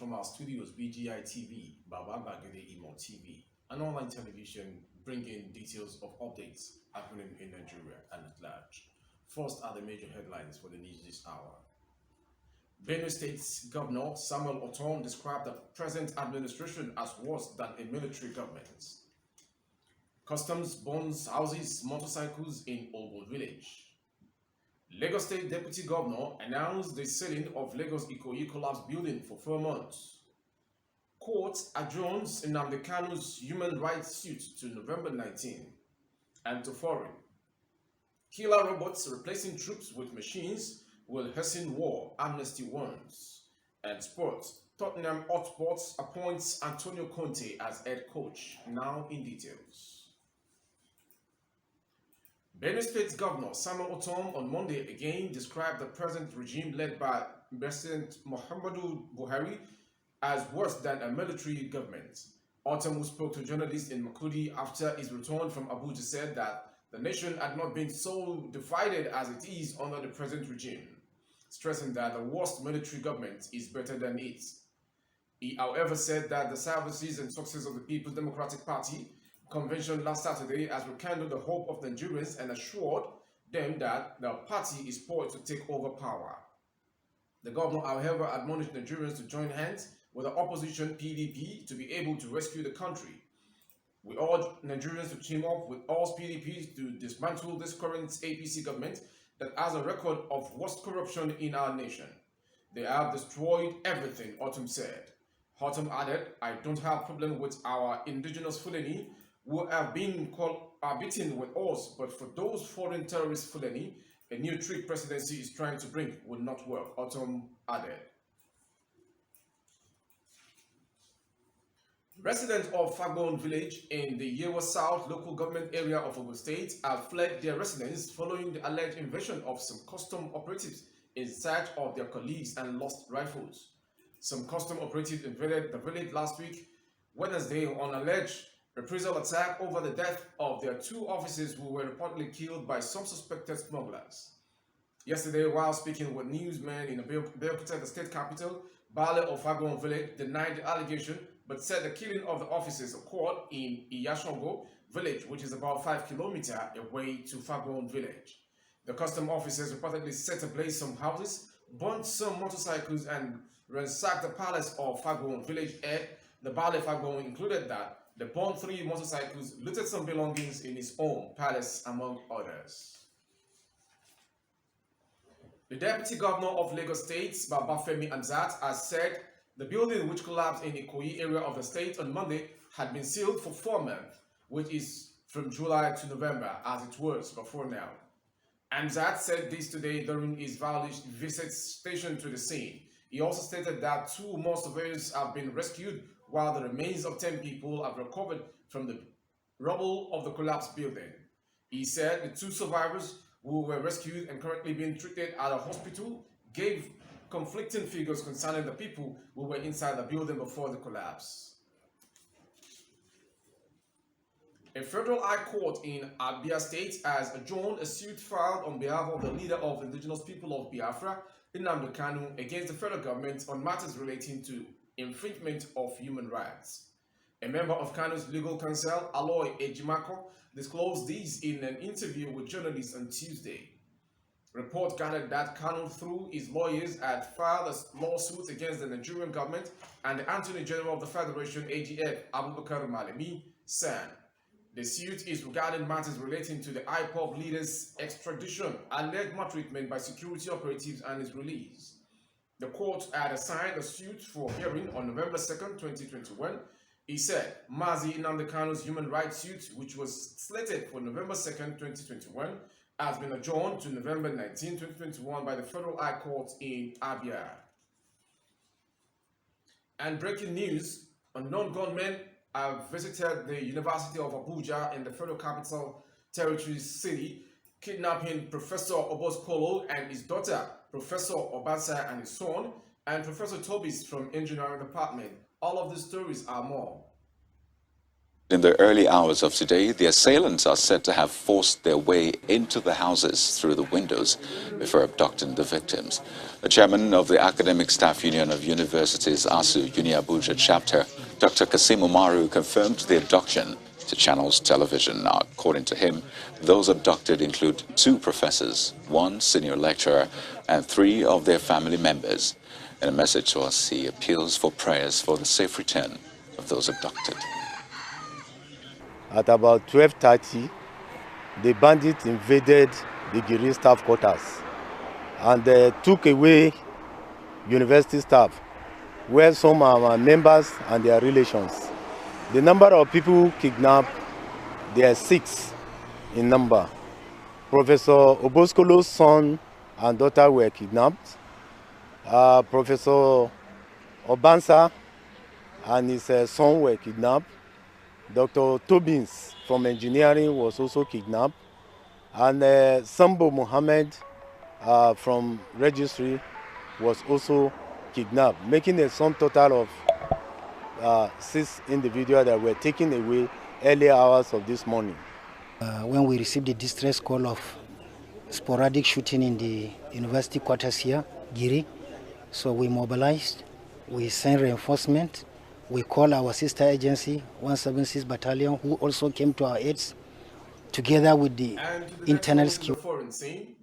from our studios, BGI TV, Baba Bagede Imo TV, an online television bringing details of updates happening in Nigeria and at large. First are the major headlines for the news this hour. Benue State's Governor Samuel Otom described the present administration as worse than a military government. Customs bonds houses motorcycles in Olbo village. Lagos State Deputy Governor announced the selling of Lagos Ikoyi Collapse building for 4 months. Court adjourns Nnamdi Kanu's human rights suit to November 19. And to foreign. Killer robots replacing troops with machines will hasten war, Amnesty warns. And sports. Tottenham Hotspur appoints Antonio Conte as head coach. Now in details. Benue State Governor Samuel Otom on Monday again described the present regime led by President Muhammadu Buhari as worse than a military government. Otom, who spoke to journalists in Makudi after his return from Abuja, said that the nation had not been so divided as it is under the present regime, stressing that the worst military government is better than it. He, however, said that the services and success of the People's Democratic Party convention last Saturday has rekindled the hope of Nigerians and assured them that the party is poised to take over power. The governor, however, admonished Nigerians to join hands with the opposition PDP to be able to rescue the country. We urge Nigerians to team up with all PDPs to dismantle this current APC government that has a record of worst corruption in our nation. They have destroyed everything, Otom said. Otom added, I don't have problem with our indigenous Fulani who have been beaten with us, but for those foreign terrorist Fulani, a new trick presidency is trying to bring will not work, Otom added. Residents of Fagbon village in the Yewa South local government area of Ogun State have fled their residence following the alleged invasion of some custom operatives in search of their colleagues and lost rifles. Some custom operatives invaded the village last week, Wednesday, on alleged reprisal attack over the death of their 2 officers who were reportedly killed by some suspected smugglers. Yesterday, while speaking with newsmen in Abeokuta, the state capital, Bale of Fagbon village denied the allegation but said the killing of the officers occurred in Iyashongo village, which is about 5 kilometers away to Fagbon village. The custom officers reportedly set ablaze some houses, burnt some motorcycles, and ransacked the palace of Fagbon village head. The Bale Fagbon included that they burned 3 motorcycles, looted some belongings in his own palace, among others. The Deputy Governor of Lagos State, Babafemi Hamzat, has said the building which collapsed in the Ikoyi area of the state on Monday had been sealed for 4 months, which is from July to November, as it was before now. Hamzat said this today during his visit station to the scene. He also stated that 2 more surveyors have been rescued, while the remains of 10 people have recovered from the rubble of the collapsed building. He said the 2 survivors who were rescued and currently being treated at a hospital gave conflicting figures concerning the people who were inside the building before the collapse. A federal high court in Abia State has adjourned a suit filed on behalf of the leader of the indigenous people of Biafra, Nnamdi Kanu, against the federal government on matters relating to infringement of human rights. A member of Kanu's legal counsel, Aloy Ejimako, disclosed this in an interview with journalists on Tuesday. Report gathered that Kanu, through his lawyers, had filed a lawsuit against the Nigerian government and the Attorney General of the Federation, AGF, Abubakar Malami, SAN. The suit is regarding matters relating to the IPOB leader's extradition, alleged maltreatment by security operatives, and his release. The court had assigned a suit for hearing on November 2nd, 2021. He said Mazi Nnamdi Kanu's human rights suit, which was slated for November 2nd, 2021, has been adjourned to November 19, 2021 by the Federal High Court in Abia. And breaking news, unknown gunmen have visited the University of Abuja in the Federal Capital Territory city, kidnapping Professor Obos Kolo and his daughter, Professor Obasa and his son, and Professor Tobis from Engineering Department. All of these stories are more. In the early hours of today, the assailants are said to have forced their way into the houses through the windows before abducting the victims. The chairman of the Academic Staff Union of Universities ASU Uni-Abuja chapter, Dr. Kasim Umaru, confirmed the abduction to Channels Television. Now, according to him, those abducted include 2 professors, 1 senior lecturer, and 3 of their family members. In a message to us, he appeals for prayers for the safe return of those abducted. At about 12:30, the bandits invaded the Giri staff quarters and took away university staff, where some are members and their relations. The number of people kidnapped, there are 6 in number. Professor Oboskolo's son and daughter were kidnapped. Professor Obansa and his son were kidnapped. Dr. Tobins from engineering was also kidnapped. And Sambo Mohammed from registry was also kidnapped, making a sum total of 6 individuals that were taken away early hours of this morning. When we received the distress call of sporadic shooting in the university quarters here, Giri, so we mobilized, we sent reinforcement, we called our sister agency, 176 Battalion, who also came to our aid, together with the internal security. Foreign scene,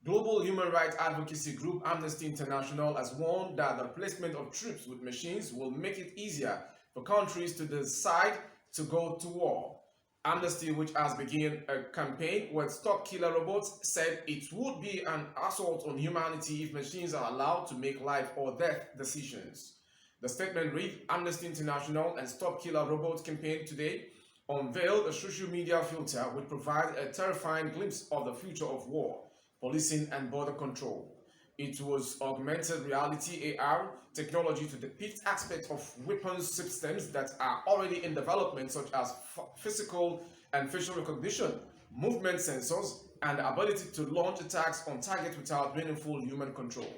global human rights advocacy group Amnesty International has warned that the replacement of troops with machines will make it easier for countries to decide to go to war. Amnesty, which has begun a campaign with Stop Killer Robots, said it would be an assault on humanity if machines are allowed to make life or death decisions. The statement read, Amnesty International and Stop Killer Robots campaign today unveiled a social media filter which provides a terrifying glimpse of the future of war, policing and border control. It was augmented reality AR technology to depict aspects of weapons systems that are already in development, such as physical and facial recognition, movement sensors, and the ability to launch attacks on targets without meaningful human control.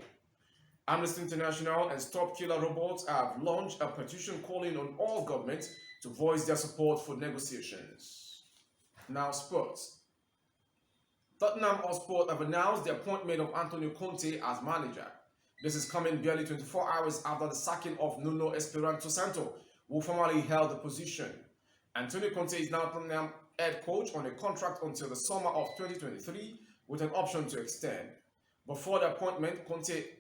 Amnesty International and Stop Killer Robots have launched a petition calling on all governments to voice their support for negotiations. Now, sports. Tottenham Hotspur have announced the appointment of Antonio Conte as manager. This is coming barely 24 hours after the sacking of Nuno Espirito Santo, who formerly held the position. Antonio Conte is now Tottenham head coach on a contract until the summer of 2023 with an option to extend. Before the appointment, Conte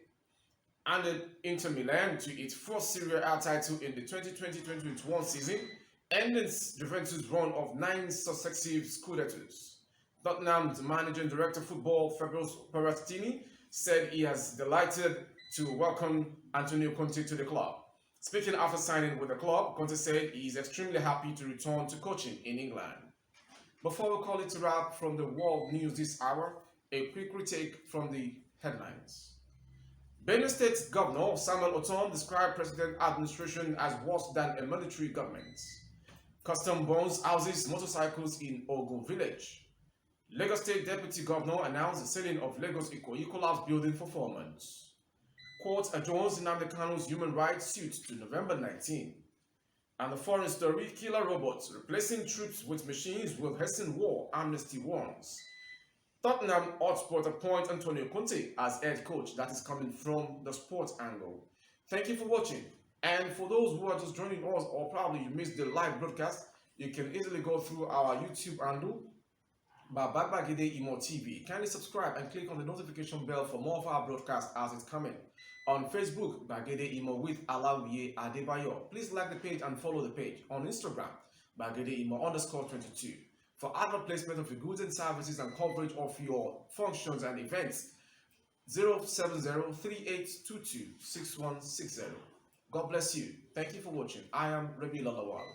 handed Inter Milan to its first Serie A title in the 2020-2021 season, ending Juventus' run of 9 successive Scudettos. Tottenham's managing director of football, Fabio Paratici, said he is delighted to welcome Antonio Conte to the club. Speaking after signing with the club, Conte said he is extremely happy to return to coaching in England. Before we call it a wrap from the world news this hour, a quick retake from the headlines. Benue State Governor Samuel Otom described President administration as worse than a military government. Custom burns houses, motorcycles in Ogun village. Lagos State Deputy Governor announced the selling of Lagos Ikoyi collapsed building for 4 months. Court adjourns Nnamdi Kanu's human rights suit to November 19. And the foreign story, killer robots replacing troops with machines will hasten war, Amnesty warns. Tottenham Hotspur appoint Antonio Conte as head coach. That is coming from the sports angle. Thank you for watching. And for those who are just joining us, or probably you missed the live broadcast, you can easily go through our YouTube handle by Gbagede Imo TV. Kindly subscribe and click on the notification bell for more of our broadcasts as it's coming. On Facebook, Gbagede Imo with Alawiye Adebayo. Please like the page and follow the page. On Instagram, Gbagede Imo _22. For advert placement of your goods and services and coverage of your functions and events, 07038226160. God bless you. Thank you for watching. I am Rabi Lalawal.